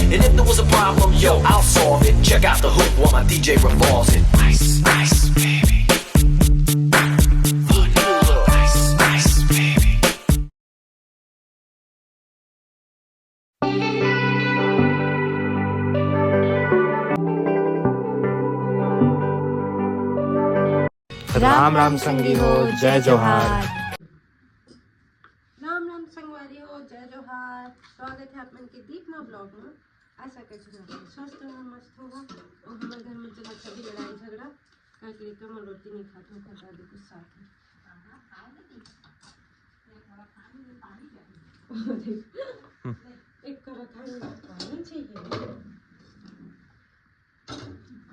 And if there was a problem, yo, I'll solve it. Check out the hook while my DJ revolves it. Ice, ice, baby. Vanilla. Ice, ice, baby. Ram Ram संगी हो, जय जोहार। राम राम संगवारी हो, जय जोहार। स्वागत है आप मन के दीपना ब्लॉग में। आशा करते हैं स्वस्थ होगा, मस्त होगा। और हमारे घर में चला कभी लड़ाई झगड़ा करके कमल रोटी नहीं खाते हो, खा दे कुछ साथ में। एक करा खाने पानी चाहिए।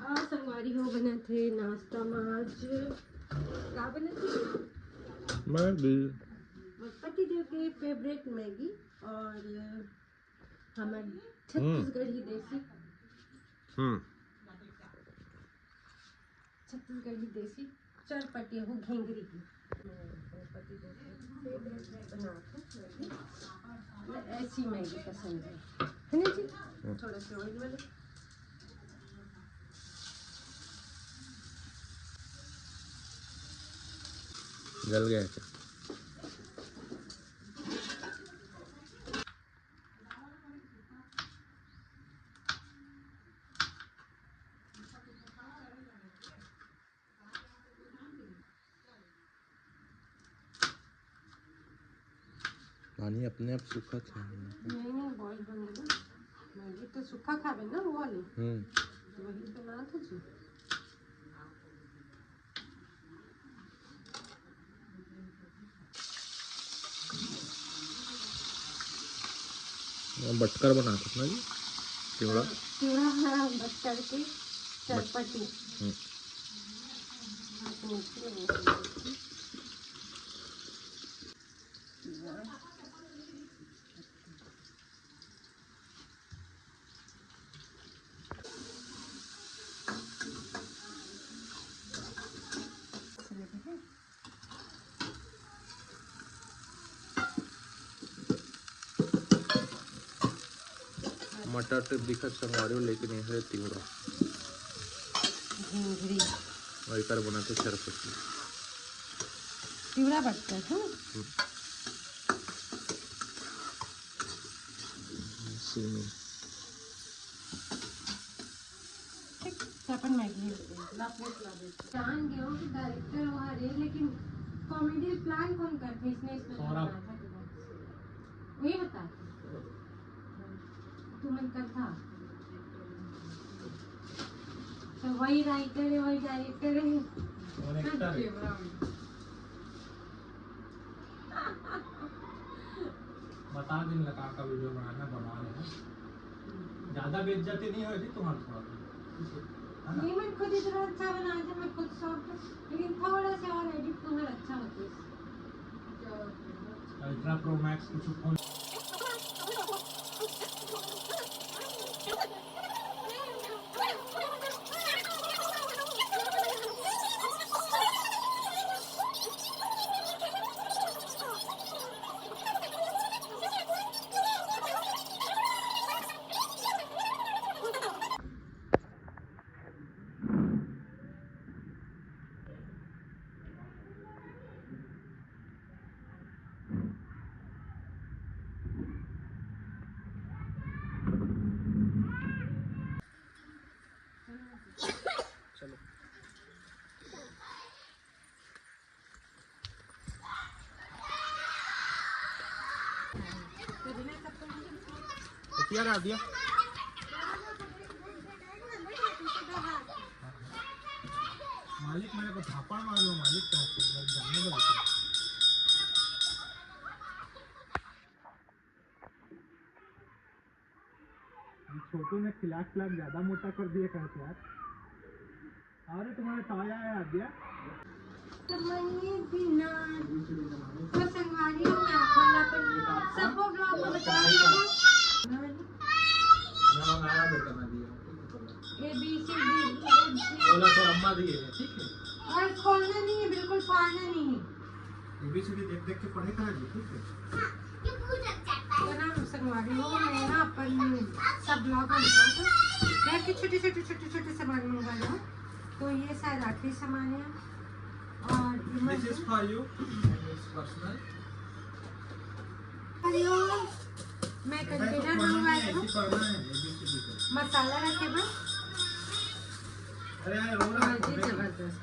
आज संगवारी हो बने थे नाश्ता में। आज क्या बने थे? मैगी। पति देव के फेवरेट मैगी और हमारे छत्तीसगढ़ी देसी चरपटी हो घेंगरी की पति देव के फेवरेट बनाते मैगी। ऐसी मैगी पसंद है ना जी? थोड़ा सा ऑयल वाले जल गया। पानी अपने आप सूखा था। नहीं बॉईल बनेगा। मैगी तो सूखा खावे ना वो वाली। तो वही बना था जी। बटकर बना सकना जी। चिवड़ा बटकर के चरपटी। मटर तो दिखत संगवारी हो, लेकिन यह तिवड़ा घेंगरी वही कर बनाते चरपटी। तिवड़ा बटकर है अपन मैगी जान गए हो कि डायरेक्टर वो है, लेकिन कॉमेडी प्लान कौन करते इसने इसमें वही बता तू मन करता। तो वही राइटर है, वही डायरेक्टर है। बता दिन लगा का वीडियो बनाना बना लेना। ज्यादा बेइज्जती नहीं होगी तुम्हारा थोड़ा नहीं। मैं खुद इतना अच्छा बना था, मैं खुद सॉफ्ट, लेकिन थोड़ा सा और एडिट तुम्हारा अच्छा होता है। अल्ट्रा प्रो मैक्स कुछ फोन क्या डाल दिया? मालिक मेरे को थापड़ मार लो। मालिक जाने दो। छोटू ने खिलाक ज्यादा मोटा कर दिया कहते यार। अरे तुम्हारे ताया है आ गया। अम्मा दिए है, ठीक है। और खोलना नहीं है, बिल्कुल फाड़ना नहीं है। ABCD देख देख के पढ़े करा जी, ठीक है। संगवारी हो, मैं ना अपन सब ब्लॉग में बताया था घर के छोटे सामान मंगवा रहा हूँ। तो ये शायद आखिरी सामान है और This is for you. It's personal. मैं कंटेनर मंगवाया हूँ मसाला रखे बस। अरे यार रो रहा है। ये जबरदस्त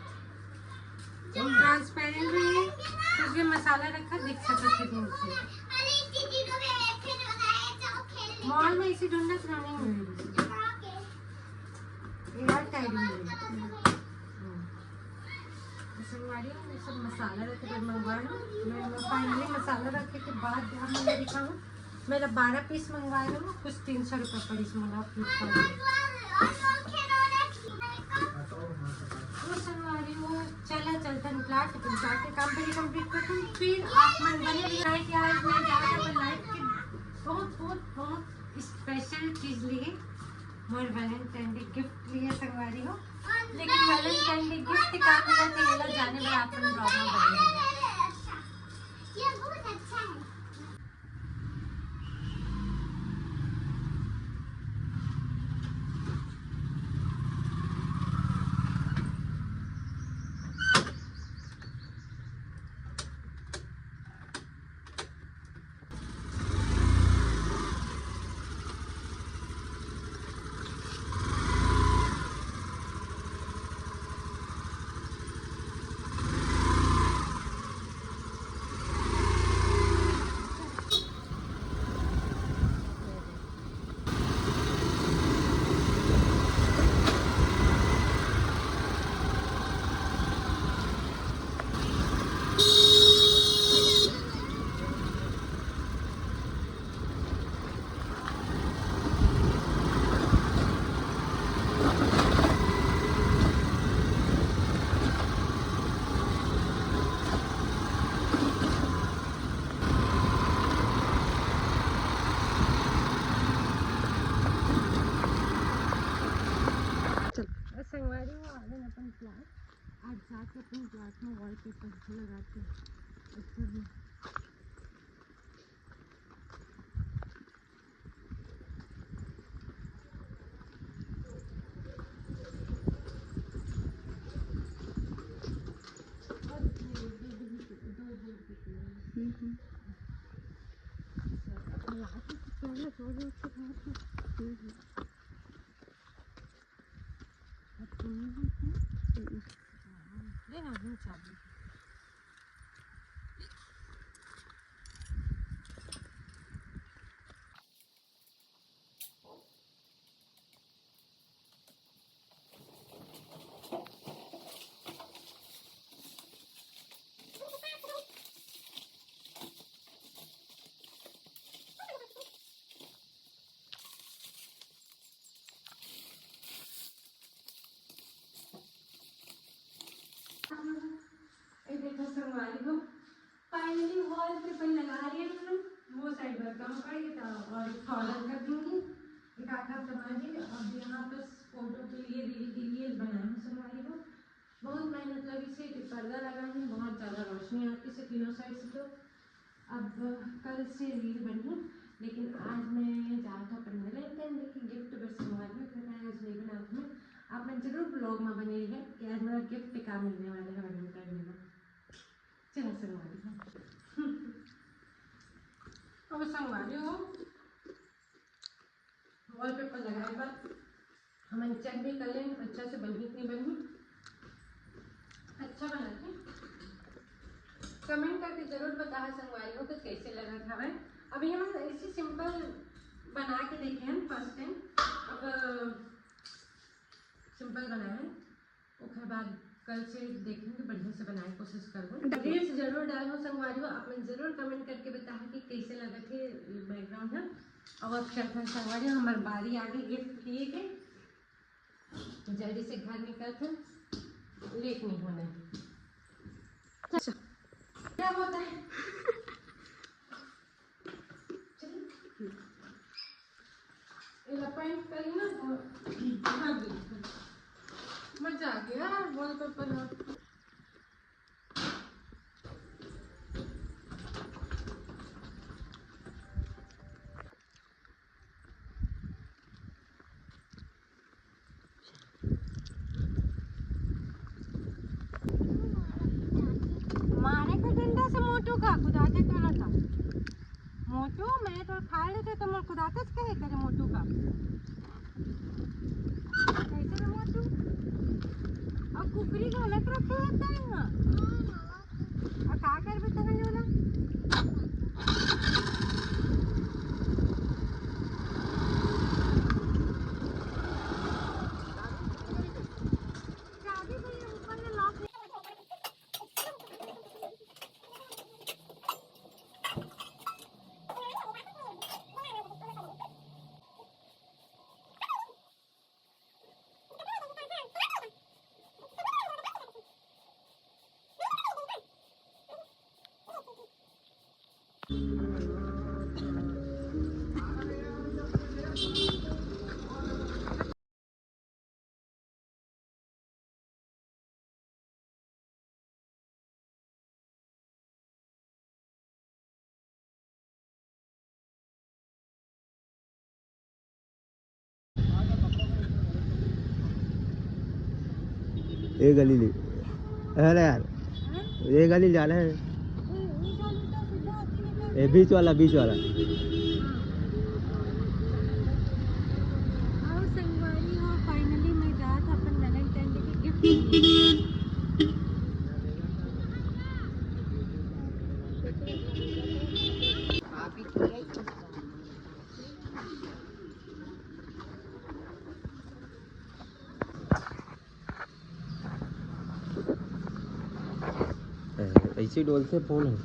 ट्रांसपेरेंट भी है, उसमें मसाला रखा दिख सके थे नीचे। मॉल में इसी ढूंढना नहीं मिलेगी यार, टाइम मिलेगी। संगवारी में सब मसाला रखे थे मंगवाया। मैं फाइनली मसाला रखे के बाद अब मैंने देखा हूँ मेरा 12 पीस मंगवाया हूँ, कुछ 300 रुपये पड़ी इस मंगा फ्लिपकार्ट में। वो संगवारी वो चलता प्लाट के काम पहले कंप्लीट करता हूँ, फिर आप मन बने बनाए कि आज मैं ज़्यादा लाइफ की बहुत स्पेशल चीज़ लिए मोर वैलेंटाइन डे गिफ्ट लिए संगवारी हो। लेकिन वैलेंटाइन डे गिफ्ट काम करते येला जाने में अपन प्रॉब्लम बनेगी। ये बहुत अच्छा है। संगवारी वो आ गए अपन प्लाट। आज जाके अपन प्लाट में वॉलपेपर लगाते हैं ऊपर में। देखो संगवारी को फाइनली वॉलपेपर लगा रही है। वो साइड पर काम करेगी तो और कॉलर कर दूंगी एक आधा समाजी। अब यहाँ पर फोटो के लिए रील के लिए बनाया हूँ संगवारी को। बहुत मेहनत लगी से कि पर्दा लगानी, बहुत ज़्यादा रोशनी आती से तीनों साइड से। तो अब कल से रील बनी, लेकिन आज मैं ज़्यादा अपन वैलेंटाइन डे की गिफ्ट बस संगवारी को आज नहीं बनाती हूँ। आप मैं जरूर ब्लॉग में बनेगा कि आज मेरा गिफ्ट क्या मिलने वाला है वैलेंटाइन डे में। चलो संगवारी अब संगवारी हो वॉलपेपर लगाए बाद हम चेक भी कर लें अच्छा से बनी नहीं बनी। अच्छा बना के कमेंट करके जरूर बताया संगवारी हो कि कैसे लगा था भाई। अभी हम ऐसे सिंपल बना के देखे हैं फर्स्ट टाइम। अब सिंपल बनाए हैं, उसके बाद कल से देखेंगे बढ़िया से बनाए कोशिश करूँ। रील्स जरूर डालो संगवारी हो। आप लोग जरूर कमेंट करके बताएं कि कैसे लगा थे बैकग्राउंड है। और अब चलते संगवारी हमारी बारी आ गई गिफ्ट लिए के, जल्दी से घर निकलते लेट नहीं होना है। अच्छा क्या होता है पेंट करी ना तो मजा आ गया वॉलपेपर में। का कुदाते का ना था मोटू मैं तो खा लेते तो मैं कुदाते कहे करे मोटू का कैसे रे मोटू अब कुकरी का अलग रखते होता है ना और का कर बता है जोला ये गली ले अरे यार ये गली जाना है ये बीच वाला और संगवारी हो फाइनली मैं जात अपन वैलेंटाइन डे के गिफ्ट ऐसी डोल से फोन है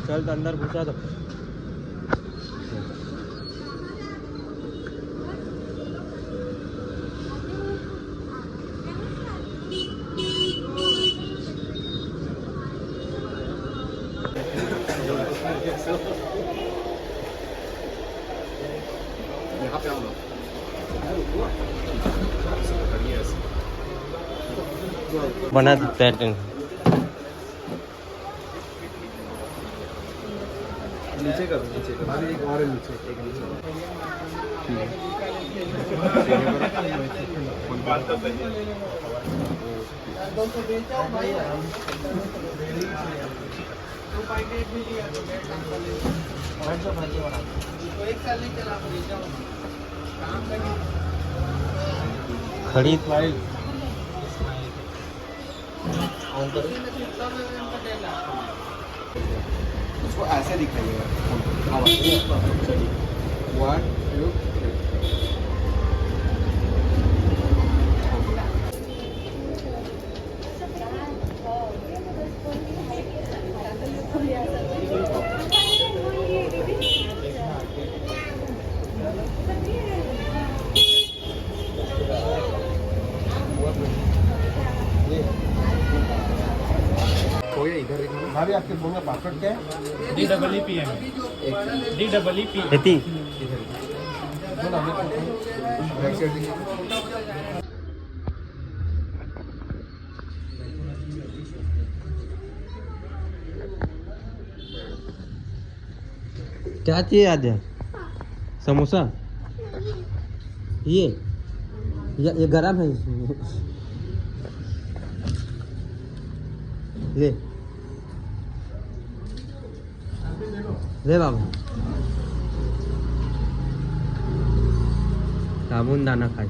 चल तो अंदर घुसा दो बना पैटर्न नीचे कर एक और नीचे खड़ी उसको ऐसे दिखाइएगा 1 2 भाभी आपके फोन में पासवर्ड क्या है? खेती क्या चाहिए आद्या समोसा ये गरम है ले ले बाबू साबुन दाना खाई